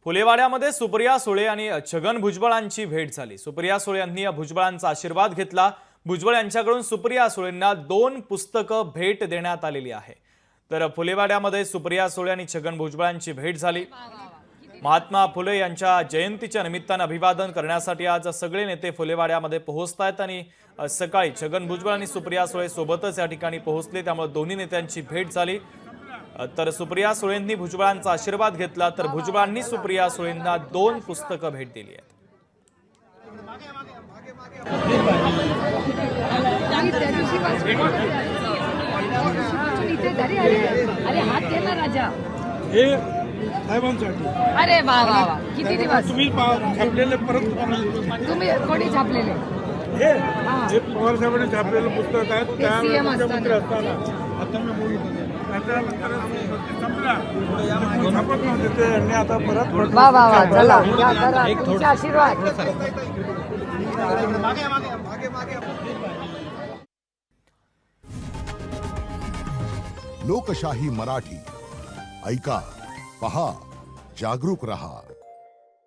फुलेवाड्यामध्ये सुप्रिया सुळे आणि छगन भुजबळांची भेट झाली। सुप्रिया सुळे यांनी भुजबळांचा आशीर्वाद घेतला। भुजबळ यांच्याकडून सुप्रिया सुळेंना 2 पुस्तकं भेट देण्यात आलेली आहे। तर फुलेवाड्यामध्ये सुप्रिया सुळे आणि छगन भुजबळांची भेट झाली। महात्मा फुले यांच्या जयंतीच्या निमित्ताने अभिवादन करण्यासाठी आज सगळे नेते फुलेवाड्यामध्ये पोहोचतायत आणि सकाळी छगन भुजबळ आणि सुप्रिया सुळे सोबतच या ठिकाणी पोहोचले, त्यामुळे दोन्ही नेत्यांची भेट झाली। तर सुप्रिया सुळेंनी भुजबळांचा आशीर्वाद घेतला, तर भुजबळांनी सुप्रिया सुळेंना 2 पुस्तकं भेट दिली आहेत। अरे वा वा वा, किती दिवस तुम्ही छापलेले परत तुम्ही कोणी छापलेले? हे पवार साहेबांनी छापलेलं पुस्तक आहे त्या CM मुख्यमंत्री असताना आता मी बोलतो त्याच्यानंतर संपला छापत नव्हते ते यांनी आता परत वा वा वा, चला या करा, तुमचे आशीर्वाद। लोकशाही मराठी ऐका, पहा, जागरूक रहा।